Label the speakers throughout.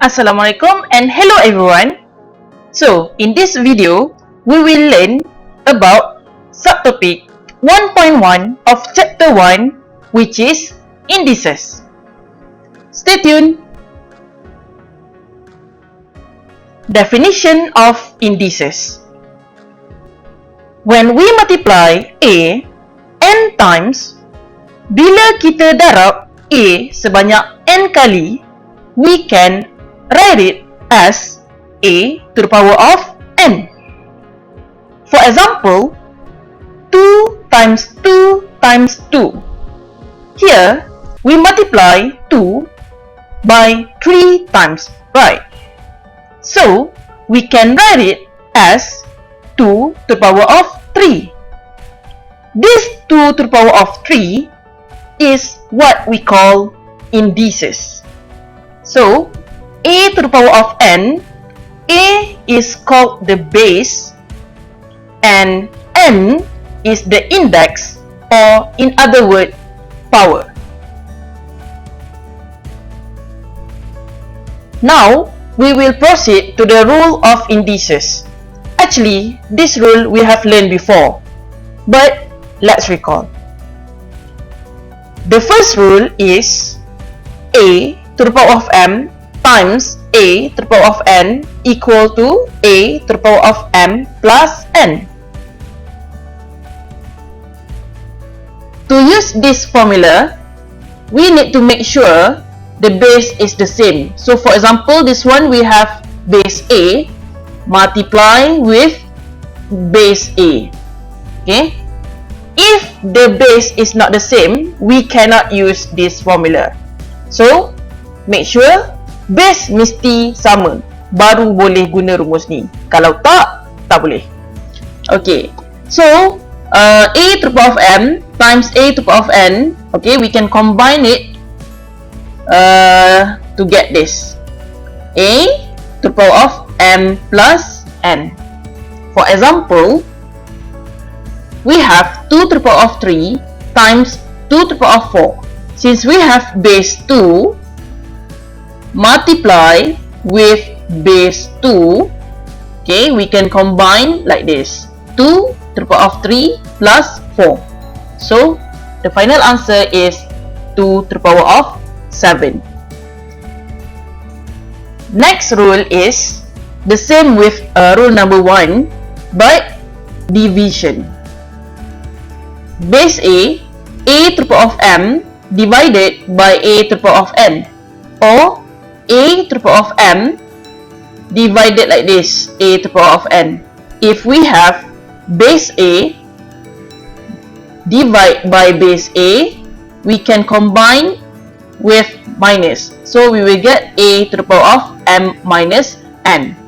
Speaker 1: Assalamualaikum and hello everyone. So, in this video, we will learn about subtopic 1.1 of chapter 1, which is indices. Stay tuned. Definition of indices. When we multiply A n times, bila kita darab A sebanyak n kali, we can write it as A to the power of n. For example, 2 times 2 times 2. Here, we multiply 2 by 3 times, right? So, we can write it as 2 to the power of 3. This 2 to the power of 3 is what we call indices. So, A to the power of n, A is called the base and n is the index, or in other words, power. Now, we will proceed to the rule of indices. Actually, this rule we have learned before, but let's recall. The first rule is A to the power of m times A to the power of n equal to A to the power of m plus n. To use this formula, we need to make sure the base is the same. So for example, this one we have base A multiply with base A. Okay? If the base is not the same, we cannot use this formula. So, make sure base mesti sama, baru boleh guna rumus ni. Kalau tak, tak boleh. Okay, so A to the power of m times A to the power of n. Okay, we can combine it to get this A to the power of m plus n. For example, we have 2 to the power of 3 times 2 to the power of 4. Since we have base 2, multiply with base 2, okay, we can combine like this, 2 to the power of 3 plus 4. So, the final answer is 2 to the power of 7. Next rule is the same with rule number 1, but division. Base A to the power of m divided by A to the power of n, or A to the power of m divided like this, A to the power of n. If we have base A divide by base A, we can combine with minus. So we will get A to the power of m minus n.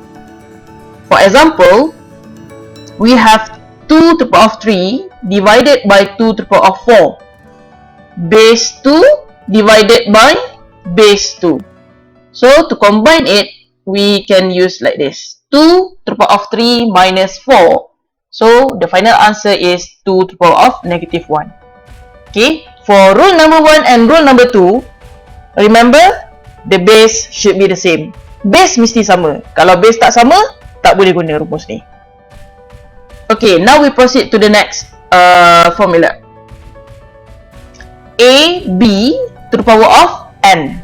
Speaker 1: For example, we have 2 to the power of 3 divided by 2 to the power of 4. Base 2 divided by base 2. So, to combine it, we can use like this. 2 to the power of 3 minus 4. So, the final answer is 2 to the power of negative 1. Okay, for rule number 1 and rule number 2, remember, the base should be the same. Base mesti sama. Kalau base tak sama, tak boleh guna rumus ni. Okay, now we proceed to the next formula. A, B to the power of n.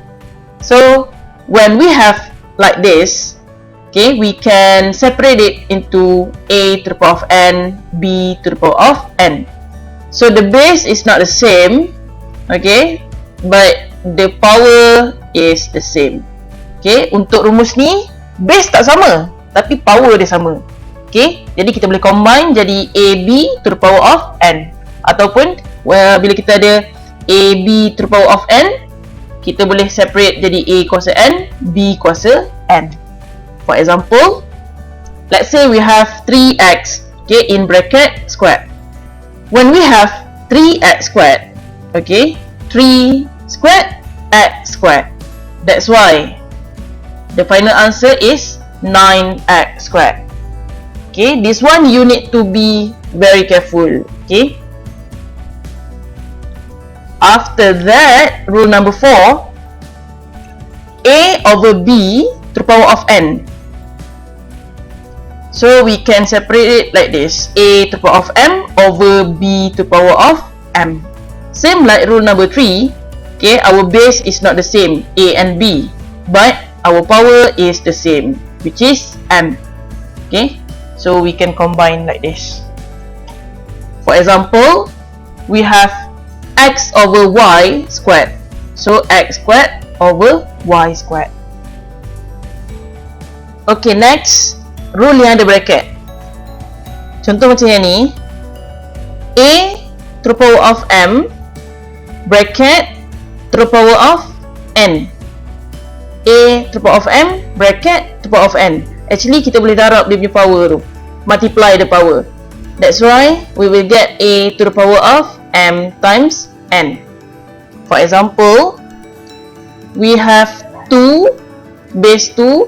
Speaker 1: So, when we have like this, okay, we can separate it into A to the power of n, B to the power of n. So, the base is not the same, okay, but the power is the same. Okay, untuk rumus ni, base tak sama, tapi power dia sama. Okay, jadi kita boleh combine jadi AB to the power of n. Ataupun, bila kita ada AB to the power of n, kita boleh separate jadi A kuasa n, B kuasa n. For example, let's say we have 3x, okay, in bracket squared. When we have 3x squared, okay, 3 squared, x squared. That's why the final answer is 9x squared. Okay, this one you need to be very careful. Okay. After that, rule number 4, A over B the power of n. So we can separate it like this, a to the power of m over b to the power of m. Same like rule number 3, okay, our base is not the same, a and b, but our power is the same, which is m. Okay, so we can combine like this. For example, we have x over y squared, so x squared over y squared. Okay, next, rule yang ada bracket. Contoh macam yang ni, a to the power of m bracket to the power of n. A to the power of m bracket to the power of n. Actually kita boleh darab dia punya power tu, multiply the power. That's why we will get a to the power of m times n. For example, we have 2 base 2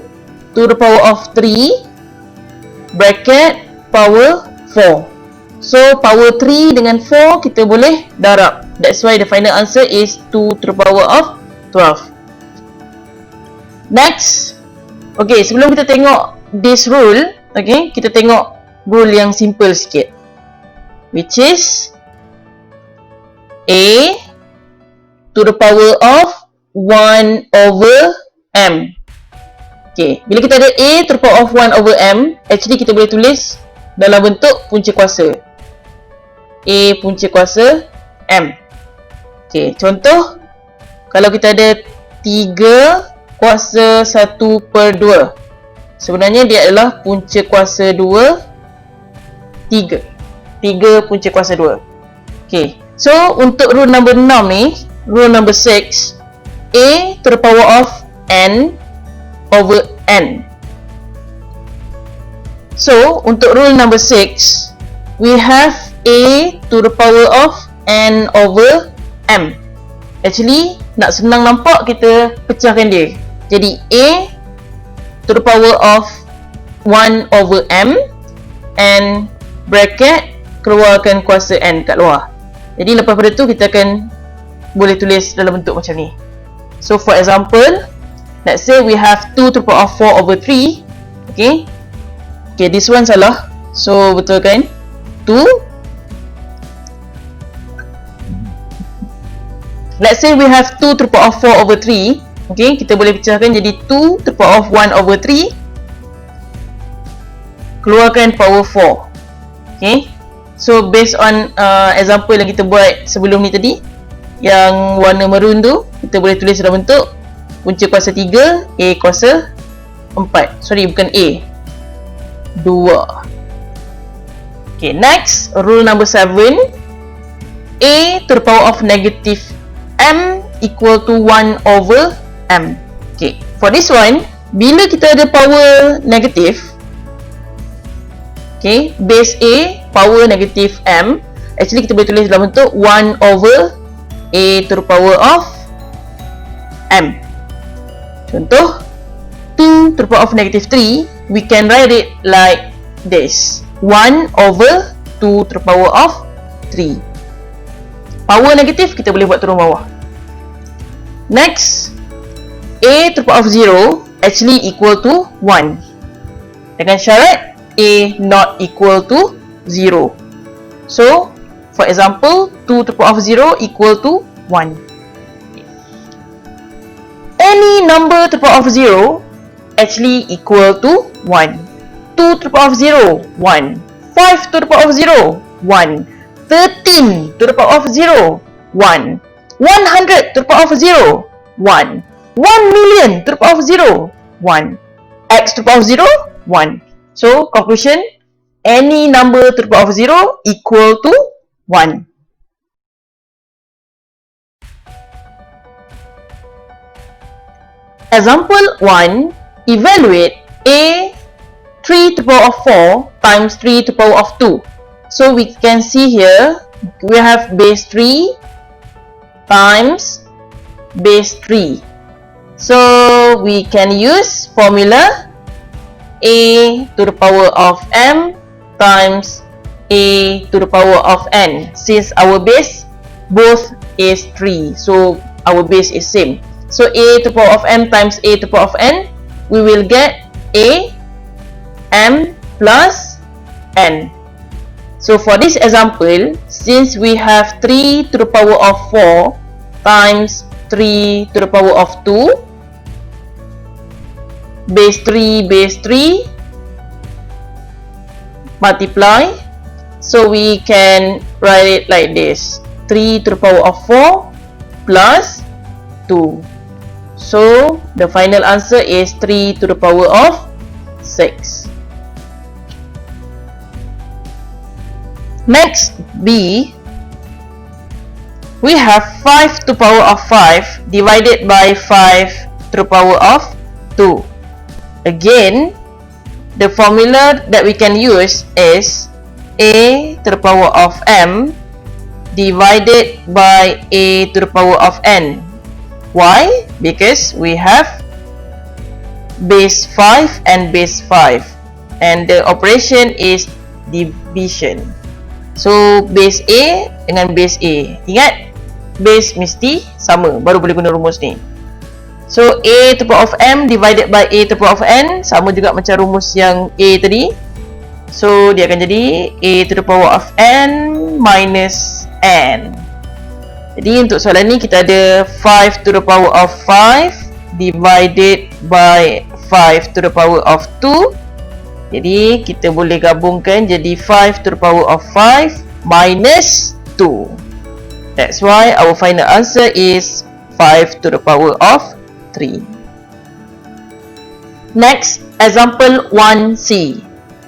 Speaker 1: to the power of 3 bracket power 4. So power 3 dengan 4 kita boleh darab. That's why the final answer is 2 to the power of 12. Next, okay, sebelum kita tengok this rule, okay, kita tengok rule yang simple sikit, which is a to the power of 1 over m. Okay, bila kita ada a to the power of 1 over m, actually kita boleh tulis dalam bentuk punca kuasa, a punca kuasa m. Okay, contoh, kalau kita ada 3 kuasa 1 per 2, sebenarnya dia adalah punca kuasa 2 3 punca kuasa 2. Okay, so untuk rule number 6 ni, rule number 6, a to the power of n over n. So untuk rule number 6, we have a to the power of n over m. Actually nak senang nampak, kita pecahkan dia. Jadi a to the power of 1 over m, and bracket keluarkan kuasa n kat luar. Jadi lepas pada tu kita akan boleh tulis dalam bentuk macam ni. So for example, let's say we have 2 to the power of 4 over 3. Okay, okay, this one salah, so betulkan 2. Let's say we have 2 to the power of 4 over 3. Okay, kita boleh pecahkan jadi 2 to the power of 1 over 3, keluarkan power 4. Okay, so based on example yang kita buat sebelum ni tadi, yang warna maroon tu, kita boleh tulis dalam bentuk punca kuasa 3, a kuasa 4. Sorry, bukan a, 2. Okay, next, rule number 7, a to the power of negative m equal to 1 over m. Okay, for this one, bila kita ada power negative, okay, base a, power negative m, actually kita boleh tulis dalam bentuk 1 over a to the power of m. Contoh, 2 to the power of negative 3, we can write it like this, 1 over 2 to the power of 3. Power negatif kita boleh buat turun bawah. Next, a to the power of 0 actually equal to 1, dengan syarat a not equal to 0. So, for example, 2 to the power of 0 equal to 1. Any number to the power of 0 actually equal to 1. 2 to the power of 0, 1. 5 to the power of 0, 1. 13 to the power of 0, 1. 100 to the power of 0, 1. 1 million to the power of 0, 1. X to the power of 0, 1. So, conclusion, any number to the power of 0 equal to 1. Example 1, evaluate a 3 to the power of 4 times 3 to the power of 2. So we can see here, we have base 3 times base 3. So we can use formula a to the power of m times a to the power of n, since our base both is 3, so our base is same. So a to the power of m times a to the power of n we will get A M plus N. So for this example, since we have 3 to the power of 4 times 3 to the power of 2, base 3 multiply, so we can write it like this: 3 to the power of 4 plus 2. So the final answer is 3 to the power of 6. Next, B, we have 5 to the power of 5 divided by 5 to the power of 2. Again, the formula that we can use is A to the power of M divided by A to the power of N. Why? Because we have base 5 and base 5, and the operation is division. So base A dengan base A, ingat base mesti sama, baru boleh guna rumus ni. So A to the power of M divided by A to the power of N, sama juga macam rumus yang A tadi. So dia akan jadi A to the power of N minus N. Jadi untuk soalan ni kita ada 5 to the power of 5 divided by 5 to the power of 2. Jadi kita boleh gabungkan jadi 5 to the power of 5 minus 2. That's why our final answer is 5 to the power of 3. Next, example 1C.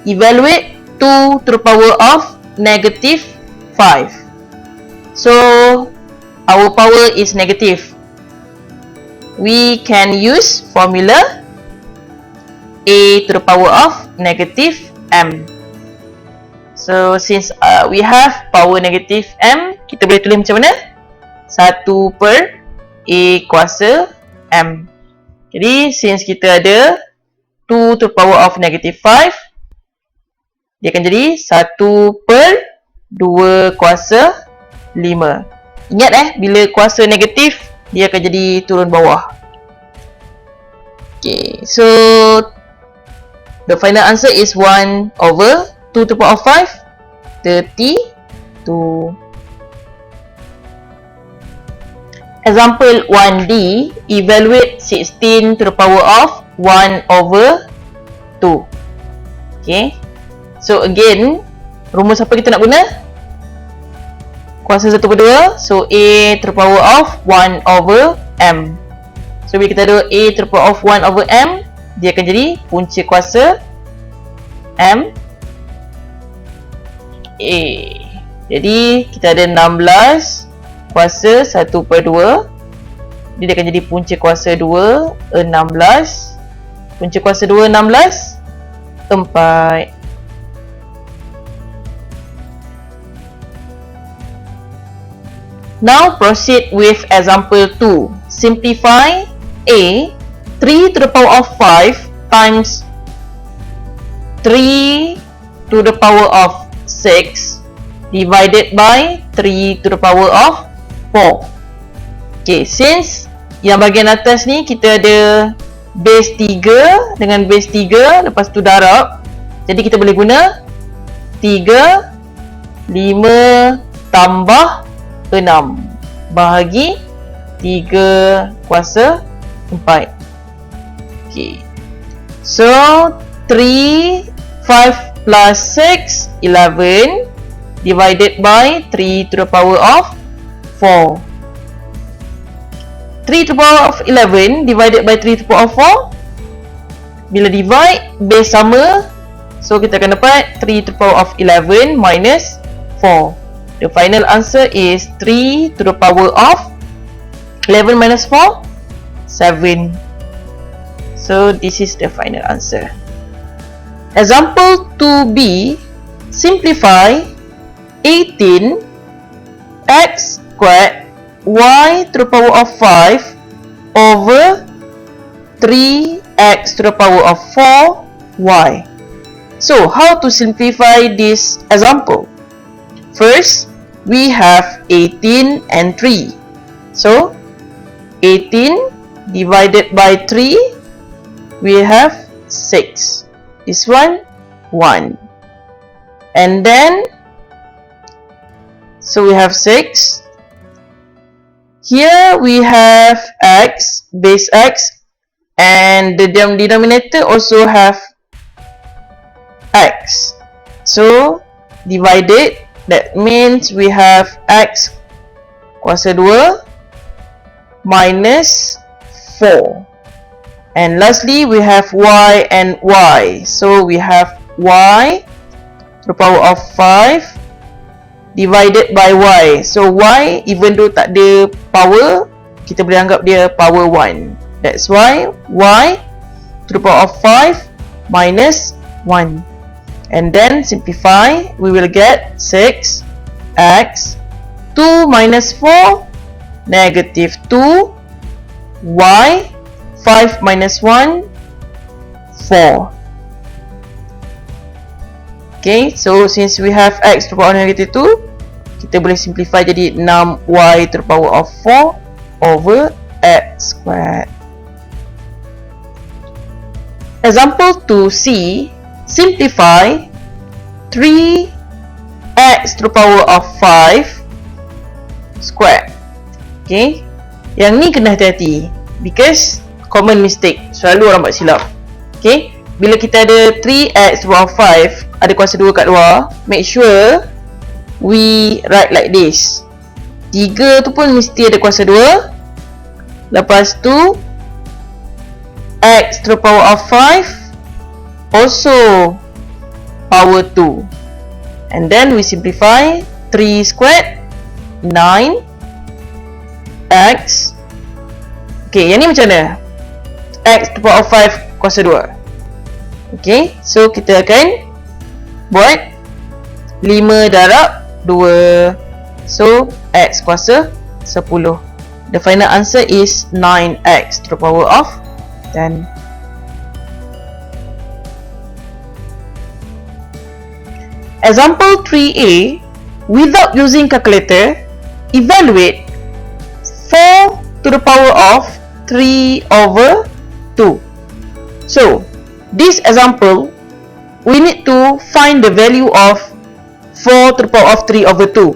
Speaker 1: Evaluate 2 to the power of negative 5. So our power is negative. We can use formula A to the power of negative M. So since we have power negative M, kita boleh tulis macam mana? 1 per A kuasa M. Jadi since kita ada 2 to the power of negative 5, dia akan jadi 1 per 2 kuasa 5. Ingat bila kuasa negatif, dia akan jadi turun bawah. Okay, so the final answer is 1 over 2 to the power of 5, 32. Example 1D, evaluate 16 to the power of 1 over 2. Okay, so again, rumus apa kita nak guna? Kuasa 1 per 2, so A to the power of 1 over M. So bila kita ada A to the power of 1 over M, dia akan jadi punca kuasa M A. Jadi kita ada 16 kuasa 1 per 2, dia akan jadi punca kuasa 2, 16. Punca kuasa 2, 16, 4. Now proceed with example 2. Simplify A 3 to the power of 5 times 3 to the power of 6 divided by 3 to the power of 4. Okay, since yang bahagian atas ni kita ada base 3 dengan base 3, lepas tu darab, jadi kita boleh guna 3, 5 tambah 6 bahagi 3 kuasa 4. Okay, so 3, 5 plus 6, 11 divided by 3 to the power of 4. 3 to the power of 11 divided by 3 to the power of 4. Bila divide, base sama, so kita akan dapat 3 to the power of 11 minus 4. The final answer is 3 to the power of 11 minus 4, 7. So this is the final answer. Example 2b, simplify 18 x squared y to the power of 5 over 3x to the power of 4y. So how to simplify this example? First, we have 18 and 3. So 18 divided by 3 we have 6. This one, 1. And then, so we have 6. Here we have x, base x, and the denominator also have x. So, divided, that means we have x kuasa 2 minus 4. And lastly, we have y and y. So, we have y to the power of 5 divided by y. So, y, even though tak ada power, kita boleh anggap dia power 1. That's why y to the power of 5 minus 1. And then, simplify, we will get 6x 2 minus 4 negative 2 y 5 minus 1 4. Okay, so since we have x to the power of negative 2, kita boleh simplify jadi 6y to the power of 4 over x squared. Example 2c, simplify 3x to the power of 5 squared. Okay, yang ni kena hati-hati because common mistake, selalu orang buat silap. Okay, bila kita ada 3x to the power of 5 ada kuasa 2 kat luar, make sure we write like this. 3 tu pun mesti ada kuasa 2. Lepas tu x to the power of 5 also power 2. And then we simplify 3 squared 9 x. Okay, yang ni macam mana? X to the power of 5 kuasa 2. Okay, so kita akan buat 5 darab 2. So, x kuasa 10. The final answer is 9x to the power of 10. Example 3a, without using calculator, evaluate 4 to the power of 3 over 2. So, this example, we need to find the value of 4 to the power of 3 over 2,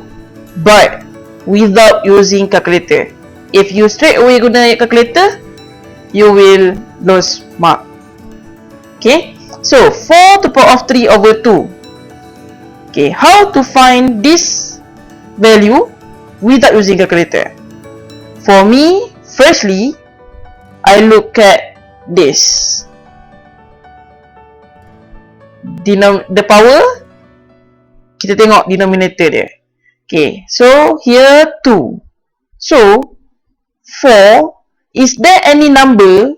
Speaker 1: but without using calculator. If you straight away guna calculator, you will lose mark. Okay, so 4 to the power of 3 over 2. Okay, how to find this value without using calculator? For me, firstly, I look at this. The power, kita tengok denominator dia. Okay, so here 2. So 4, is there any number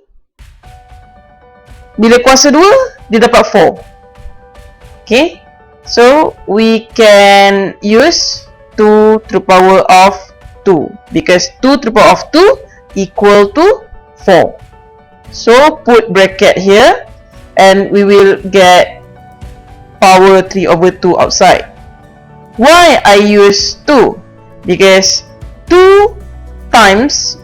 Speaker 1: bila kuasa 2 dia dapat 4? Okay, so we can use 2 to the power of 2 because 2 to the power of 2 equal to 4. So put bracket here and we will get power 3 over 2 outside. Why I use 2? Because 2 times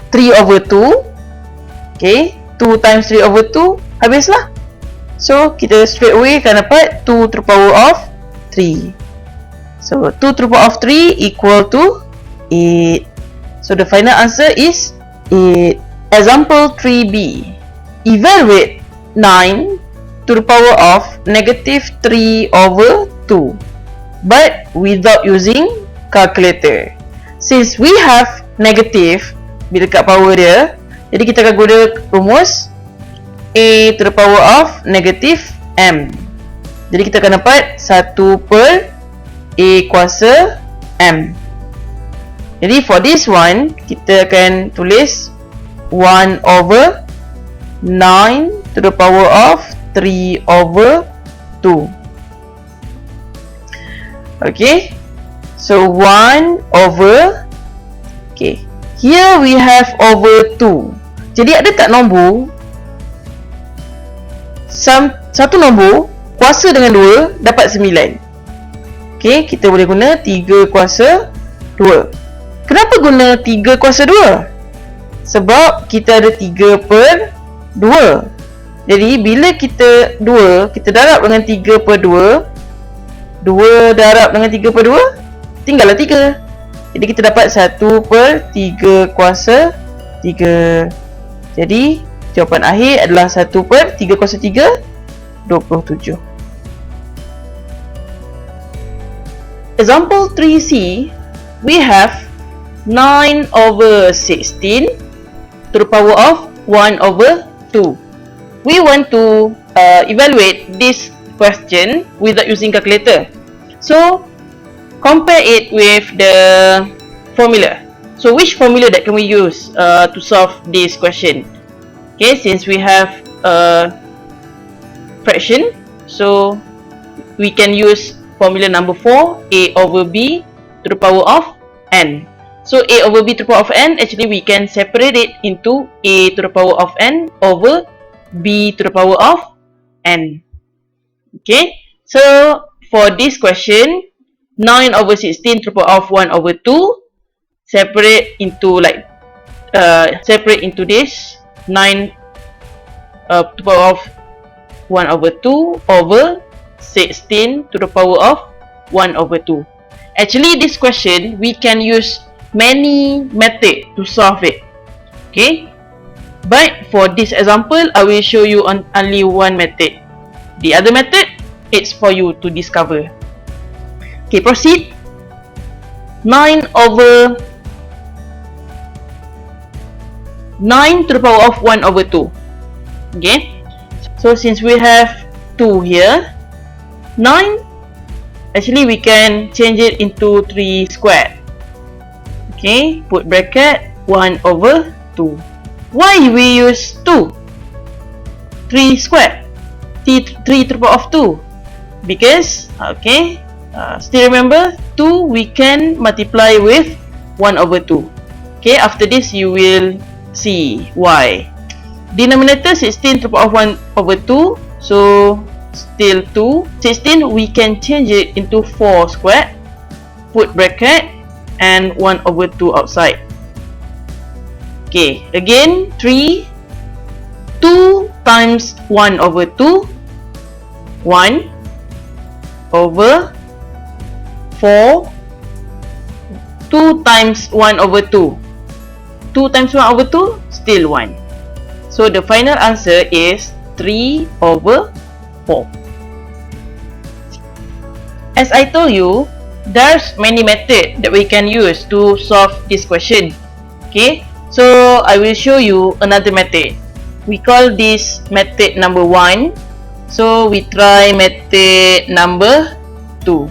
Speaker 1: 3 over 2. Okay, 2 times 3 over 2, habislah. So, kita straight away akan dapat 2 to the power of 3. So, 2 to the power of 3 equal to 8. So, the final answer is 8. Example 3b. Evaluate 9 to the power of negative 3 over 2, but without using calculator. Since we have negative bila dekat power dia, jadi kita akan guna rumus a to the power of negative m. Jadi kita akan dapat 1 per a kuasa m. Jadi for this one, kita akan tulis 1 over 9 to the power of 3 over 2. Okay, so 1 over, okay, here we have over 2. Jadi ada tak nombor, satu nombor kuasa dengan 2 dapat 9. Okay, kita boleh guna 3 kuasa 2. Kenapa guna 3 kuasa 2? Sebab kita ada 3 per 2. Jadi bila kita 2, kita darab dengan 3 per 2, 2 darab dengan 3 per 2, tinggallah 3. Jadi kita dapat 1 per 3 kuasa 3. Jadi jawapan akhir adalah 1 per 3 kuasa 3, 27. Example 3C, we have 9 over 16 to the power of 1 over 2. We want to evaluate this question without using calculator. So, compare it with the formula. So, which formula that can we use to solve this question? Okay, since we have a fraction, so we can use formula number 4, a over b to the power of n. So, a over b to the power of n, actually we can separate it into a to the power of n over b to the power of n. Okay, so for this question, 9 over 16 to the power of 1 over 2, separate into this 9 to the power of 1 over 2 over 16 to the power of 1 over 2. Actually, this question we can use many methods to solve it. Okay, but for this example, I will show you on only one method. The other method, it's for you to discover. Okay, proceed. 9 over 9 to the power of 1 over 2. Okay, so since we have 2 here, 9, actually we can change it into 3 squared. Okay, put bracket 1 over 2. Why we use 2? 3 squared. 3 to the power of 2. Because, okay, still remember, 2 we can multiply with 1 over 2. Okay, after this you will see why. Denominator 16 to the power of 1 over 2. So, still 2. 16 we can change it into 4 squared. Put bracket and 1 over 2 outside. Okay, again 3. 2 times 1 over 2, 1 over 4. 2 times 1 over 2, 2 times 1 over 2, still 1. So the final answer is 3 over 4. As I told you, there's many methods that we can use to solve this question. Okay, so I will show you another method. We call this method number 1. So we try method number 2.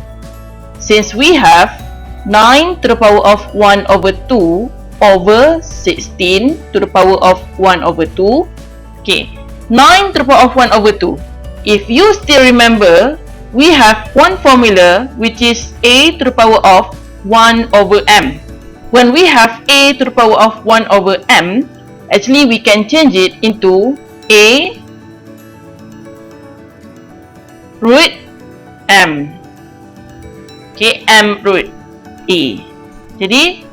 Speaker 1: Since we have 9 to the power of 1 over 2 over 16 to the power of 1 over 2. Okay, 9 to the power of 1 over 2. If you still remember, we have one formula which is a to the power of 1 over m. When we have a to the power of 1 over m, actually we can change it into a root m. Okay, m root a. Jadi,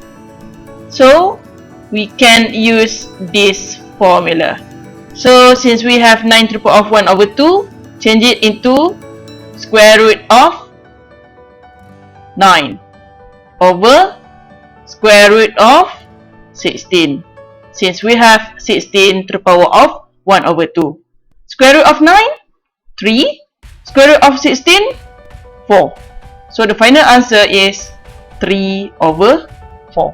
Speaker 1: so we can use this formula. So since we have 9 to the power of 1 over 2, change it into square root of 9 over square root of 16. Since we have 16 to the power of 1 over 2. Square root of 9, 3. Square root of 16, 4. So the final answer is 3 over 4.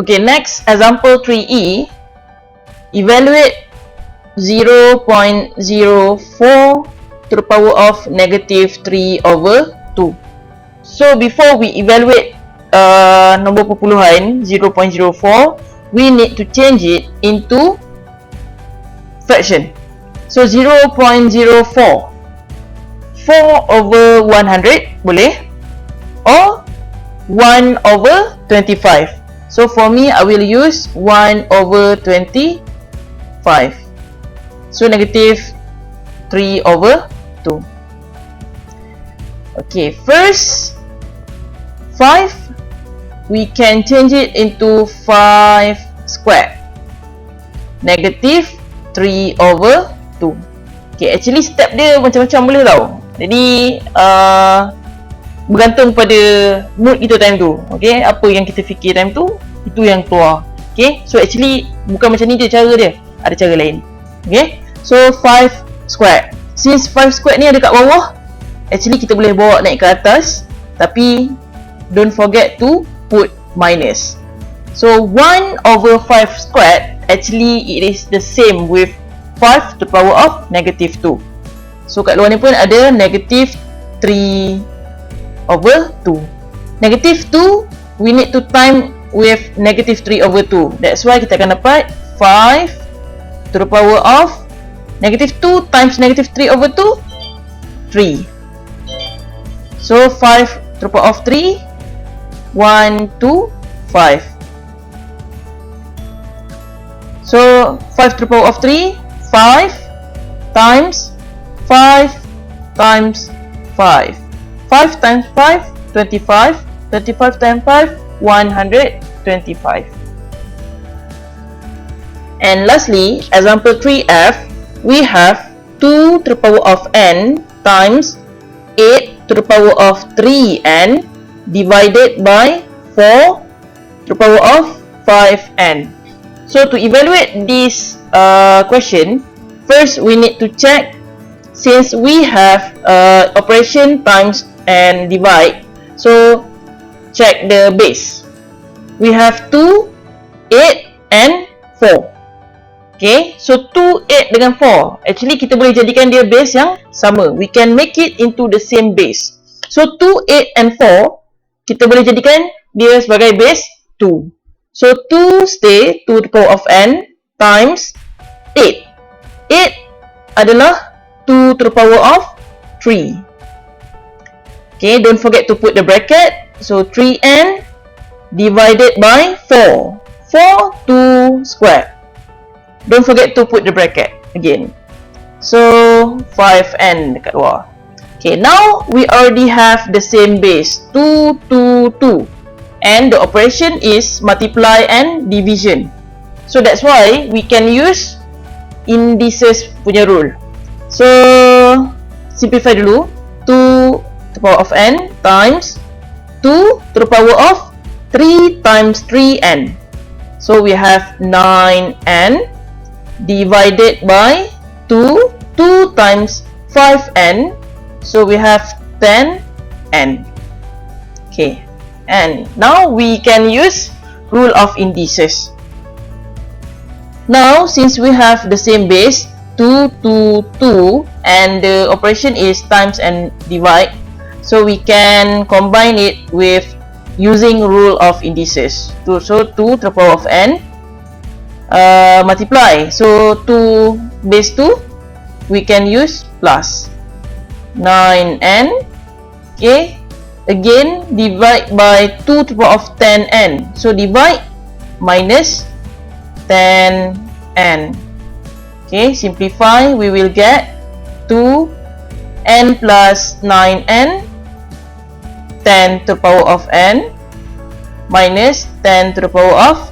Speaker 1: Okay, next example 3E. Evaluate 0.04 to the power of negative 3 over 2. So before we evaluate nombor perpuluhan 0.04, we need to change it into fraction. So 0.04, 4 over 100 boleh, or 1 over 25. So for me, I will use 1 over 25. So negative 3 over 2. Okay, first 5, we can change it into 5 squared. negative 3 over 2. Okay, actually step dia macam-macam boleh tau. Jadi bergantung pada mood kita time tu. Okay, apa yang kita fikir time tu, itu yang keluar. Okay, so actually bukan macam ni je cara dia, ada cara lain. Okay, so 5 squared. Since 5 squared ni ada kat bawah, actually kita boleh bawa naik ke atas, tapi don't forget to put minus. So 1 over 5 squared, actually it is the same with 5 to the power of negative 2. So kat luar ni pun ada negative 3 over 2. Negative 2, we need to time with negative 3 over 2. That's why kita akan dapat 5 to the power of negative 2 times negative 3 over 2, 3. So 5 to the power of 3, 1, 2, 5. So 5 to the power of 3, 5 times 5 times 5. 5 times 5, 25. 25 times 5, 125. And lastly, example 3f, we have 2 to the power of n times 8 to the power of 3n divided by 4 to the power of 5n. So to evaluate this question, first we need to check, since we have operation times and divide, so check the base. We have 2, 8 and 4. Okay, so 2, 8 dengan 4, actually kita boleh jadikan dia base yang sama. We can make it into the same base. So 2, 8 and 4, kita boleh jadikan dia sebagai base 2. So 2 stay 2 to the power of n times 8. 8 adalah 2 to the power of 3. Okay, don't forget to put the bracket. So 3n divided by 4. 4 2 square. Don't forget to put the bracket again. So 5n dekat luar. Okay, now we already have the same base, 2 2 2. And the operation is multiply and division. So that's why we can use indices punya rule. So simplify dulu. 2 to the power of n times 2 to the power of 3 times 3n. So we have 9n divided by 2. 2 times 5n. So we have 10n. Okay. And now we can use rule of indices. Now since we have the same base, 2 2 2, and the operation is times and divide, so we can combine it with using rule of indices. So 2 to the power of n multiply, so 2 base 2 we can use plus 9n. Okay, again divide by 2 to the power of 10n, so divide minus 10n. Okay, simplify, we will get 2n plus 9n, 10 to the power of n minus 10 to the power of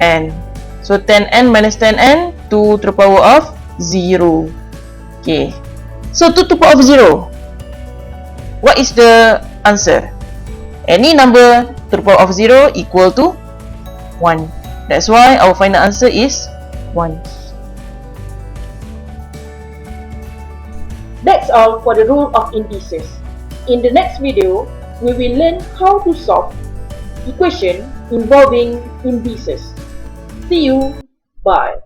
Speaker 1: n. So 10n minus 10n, 2 to the power of 0. Okay, so 2 to the power of 0, what is the answer? Any number to the power of 0 equal to 1. That's why our final answer is 1.
Speaker 2: That's all for the rule of indices. In the next video, we will learn how to solve equation involving indices. See you. Bye.